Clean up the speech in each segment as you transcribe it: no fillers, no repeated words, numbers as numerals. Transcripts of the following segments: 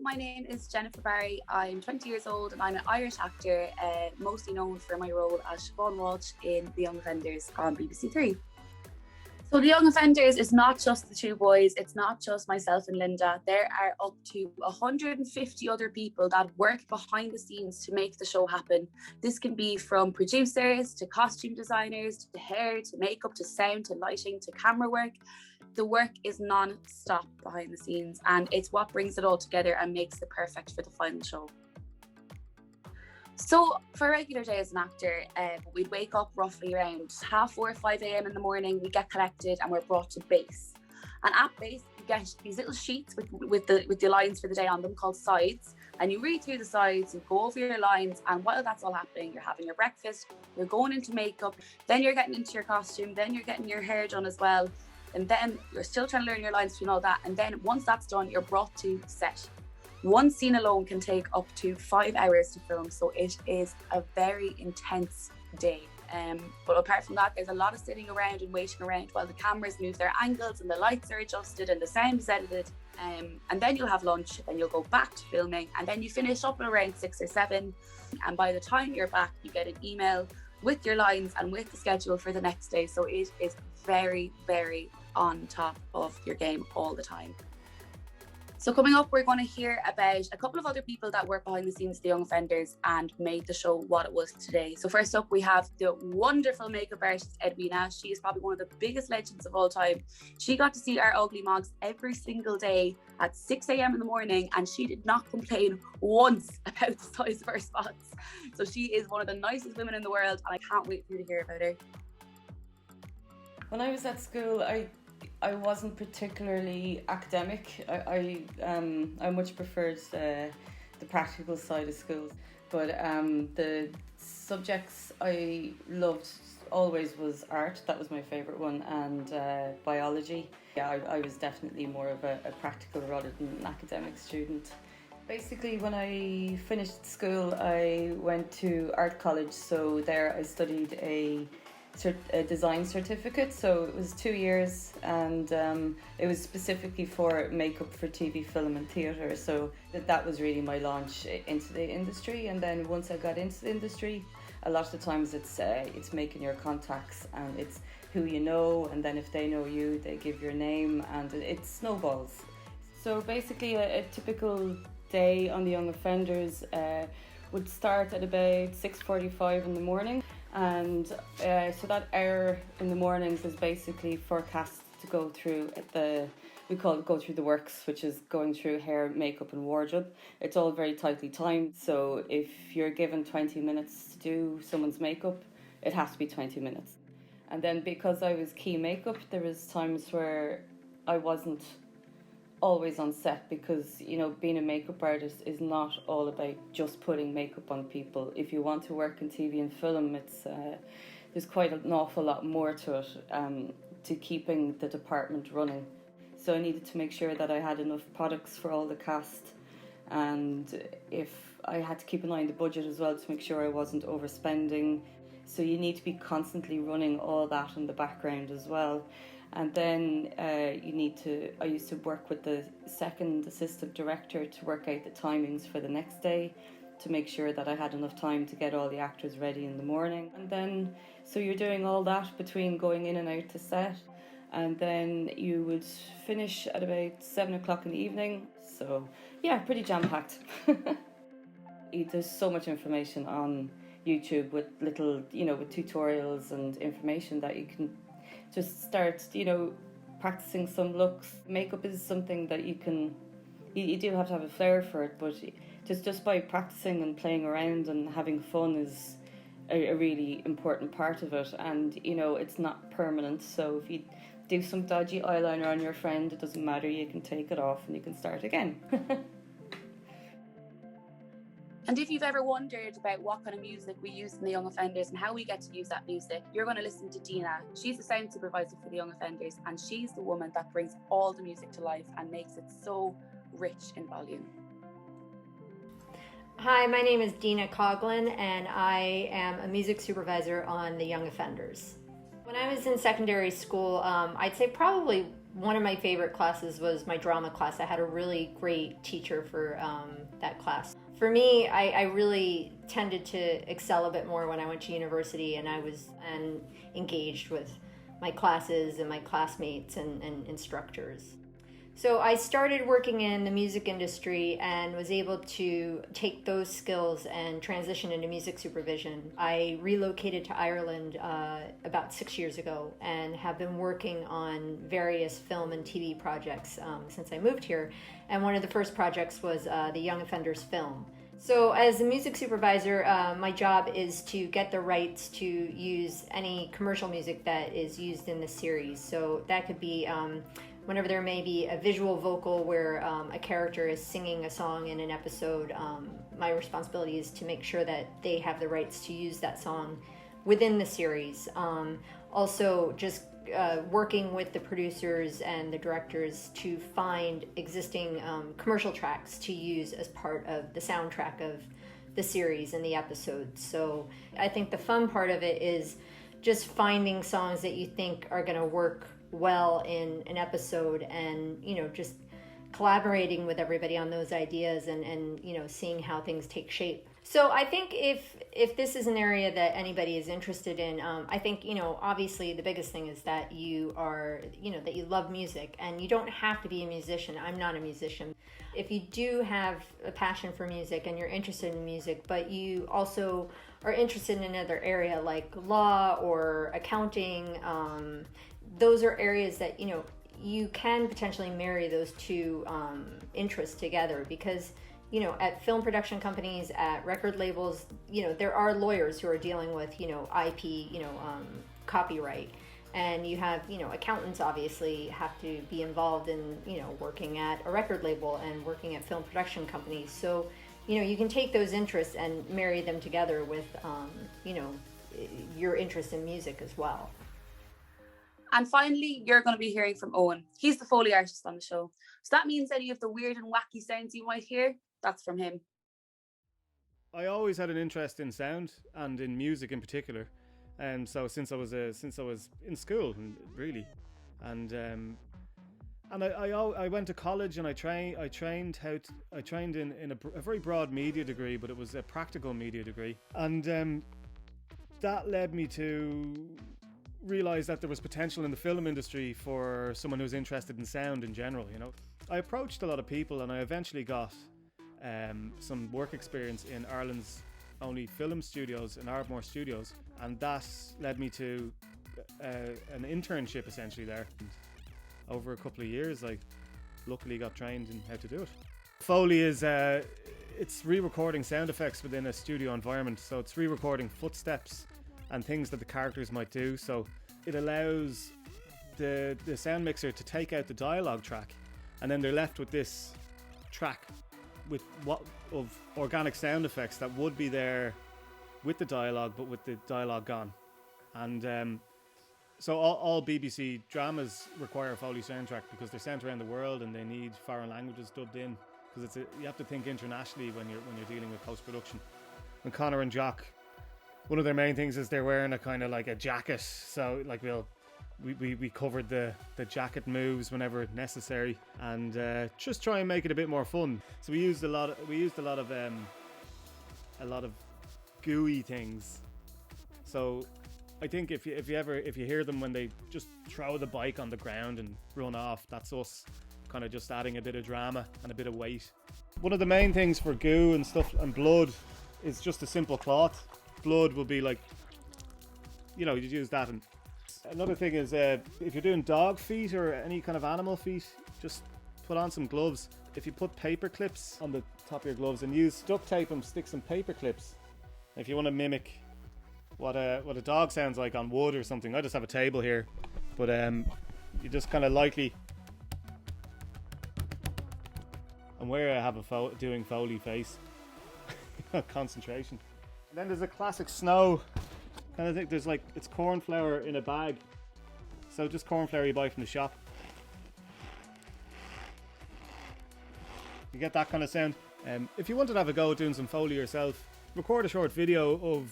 my name is Jennifer Barry. I'm 20 years old and I'm an Irish actor, mostly known for my role as Siobhan Walsh in The Young Offenders on BBC Three. So The Young Offenders is not just the two boys, it's not just myself and Linda. There are up to 150 other people that work behind the scenes to make the show happen. This can be from producers to costume designers to hair to makeup to sound to lighting to camera work. The work is non-stop behind the scenes, and it's what brings it all together and makes it perfect for the final show. So for a regular day as an actor, we'd wake up roughly around 4:30, 5 a.m. in the morning. We get collected and we're brought to base. And at base, you get these little sheets with the lines for the day on them called sides. And you read through the sides, you go over your lines, and while that's all happening, you're having your breakfast, you're going into makeup, then you're getting into your costume, then you're getting your hair done as well. And then you're still trying to learn your lines between all that. And then once that's done, you're brought to set. One scene alone can take up to 5 hours to film. So it is a very intense day. But apart from that, there's a lot of sitting around and waiting around while the cameras move their angles and the lights are adjusted and the sound is edited. And then you'll have lunch, then you'll go back to filming, and then you finish up at around 6 or 7. And by the time you're back, you get an email with your lines and with the schedule for the next day. So it is very, very on top of your game all the time. So coming up, we're going to hear about a couple of other people that work behind the scenes, The Young Offenders, and made the show what it was today. So first up, we have the wonderful makeup artist, Edwina. She is probably one of the biggest legends of all time. She got to see our ugly mogs every single day at 6 a.m. in the morning, and she did not complain once about the size of her spots. So she is one of the nicest women in the world, and I can't wait for you to hear about her. When I was at school, I wasn't particularly academic. I much preferred the practical side of school, but the subjects I loved always was art. That was my favourite one, and biology. Yeah, I was definitely more of a practical rather than an academic student. Basically, when I finished school, I went to art college. So there I studied a design certificate, so it was 2 years, and it was specifically for makeup for TV, film and theatre. So that was really my launch into the industry. And then once I got into the industry, a lot of the times it's making your contacts, and it's who you know, and then if they know you, they give your name, and it snowballs. So basically a typical day on The Young Offenders would start at about 6:45 in the morning. And so that hour in the mornings is basically forecast to go through we call it go through the works, which is going through hair, makeup and wardrobe. It's all very tightly timed. So if you're given 20 minutes to do someone's makeup, it has to be 20 minutes. And then because I was key makeup, there was times where I wasn't always on set, because being a makeup artist is not all about just putting makeup on people. If you want to work in TV and film, it's there's quite an awful lot more to it, to keeping the department running. So I needed to make sure that I had enough products for all the cast, and if I had to keep an eye on the budget as well to make sure I wasn't overspending. So you need to be constantly running all that in the background as well. And then I used to work with the second assistant director to work out the timings for the next day, to make sure that I had enough time to get all the actors ready in the morning. And then, so you're doing all that between going in and out to set, and then you would finish at about 7 o'clock in the evening. So yeah, pretty jam-packed. There's so much information on YouTube with little, with tutorials and information that you can just start, practicing some looks. Makeup is something that you do have to have a flair for it, but just by practicing and playing around and having fun is a really important part of it. And, it's not permanent. So if you do some dodgy eyeliner on your friend, it doesn't matter, you can take it off and you can start again. And if you've ever wondered about what kind of music we use in The Young Offenders and how we get to use that music, you're going to listen to Dina. She's the sound supervisor for The Young Offenders, and she's the woman that brings all the music to life and makes it so rich in volume. Hi, my name is Dina Coughlan, and I am a music supervisor on The Young Offenders. When I was in secondary school, I'd say probably One of my favorite classes was my drama class. I had a really great teacher for that class. For me, I really tended to excel a bit more when I went to university, and I was engaged with my classes and my classmates and instructors. So I started working in the music industry and was able to take those skills and transition into music supervision. I relocated to Ireland about 6 years ago and have been working on various film and TV projects since I moved here. And one of the first projects was the Young Offenders film. So as a music supervisor, my job is to get the rights to use any commercial music that is used in the series. So that could be whenever there may be a visual vocal where a character is singing a song in an episode, my responsibility is to make sure that they have the rights to use that song within the series. Also, just working with the producers and the directors to find existing commercial tracks to use as part of the soundtrack of the series and the episodes. So I think the fun part of it is just finding songs that you think are going to work well in an episode, and just collaborating with everybody on those ideas and seeing how things take shape. So I think if this is an area that anybody is interested in, I think obviously the biggest thing is that you are that you love music, and you don't have to be a musician. I'm not a musician. If you do have a passion for music and you're interested in music, but you also are interested in another area like law or accounting, those are areas that you can potentially marry those two interests together, because at film production companies, at record labels, there are lawyers who are dealing with IP, copyright, and you have accountants obviously have to be involved in working at a record label and working at film production companies. So you can take those interests and marry them together with your interest in music as well. And finally, you're going to be hearing from Eoghan. He's the Foley artist on the show. So that means any of the weird and wacky sounds you might hear, that's from him. I always had an interest in sound and in music in particular. So since I was in school, really, and I went to college and I trained in a very broad media degree, but it was a practical media degree, and that led me to realize that there was potential in the film industry for someone who's interested in sound in general. I approached a lot of people, and I eventually got some work experience in Ireland's only film studios, in Ardmore Studios, and that led me to an internship essentially there. Over a couple of years, I luckily got trained in how to do it. Foley is it's re-recording sound effects within a studio environment, so it's re-recording footsteps and things that the characters might do. So it allows the sound mixer to take out the dialogue track, and then they're left with this track with of organic sound effects that would be there with the dialogue, but with the dialogue gone. And so all BBC dramas require a Foley soundtrack because they're sent around the world and they need foreign languages dubbed in, because you have to think internationally when you're dealing with post-production. And Connor and Jock, one of their main things is they're wearing a kind of like a jacket, so like we covered the jacket moves whenever necessary, and just try and make it a bit more fun. So we used a lot of gooey things. So I think if you hear them when they just throw the bike on the ground and run off, that's us kind of just adding a bit of drama and a bit of weight. One of the main things for goo and stuff and blood is just a simple cloth. Blood will be like, you'd use that. And another thing is if you're doing dog feet or any kind of animal feet, just put on some gloves. If you put paper clips on the top of your gloves and use duct tape and stick some paper clips, if you want to mimic what a dog sounds like on wood or something. I just have a table here, but you just kind of lightly. And where I have doing Foley face, concentration. And then there's a classic snow kind of thing. There's it's corn flour in a bag, so just corn flour you buy from the shop. You get that kind of sound. If you wanted to have a go at doing some Foley yourself, record a short video of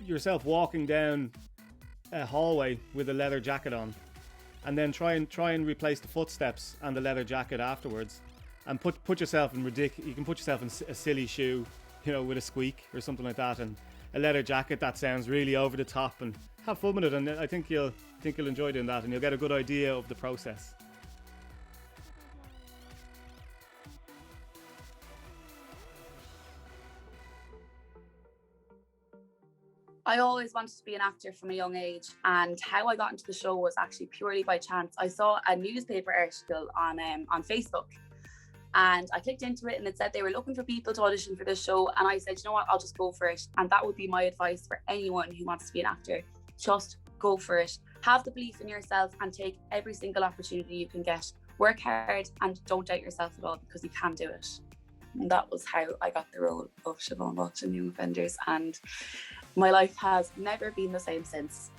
yourself walking down a hallway with a leather jacket on, and then try and replace the footsteps and the leather jacket afterwards, and put yourself in you can put yourself in a silly shoe, with a squeak or something like that, and a leather jacket that sounds really over the top, and have fun with it. And I think you'll enjoy doing that, and you'll get a good idea of the process. I always wanted to be an actor from a young age, and how I got into the show was actually purely by chance. I saw a newspaper article on Facebook, and I clicked into it, and it said they were looking for people to audition for this show, and I said, you know what, I'll just go for it. And that would be my advice for anyone who wants to be an actor. Just go for it. Have the belief in yourself and take every single opportunity you can get. Work hard and don't doubt yourself at all, because you can do it. And that was how I got the role of Siobhan Walsh in Young Offenders, and my life has never been the same since.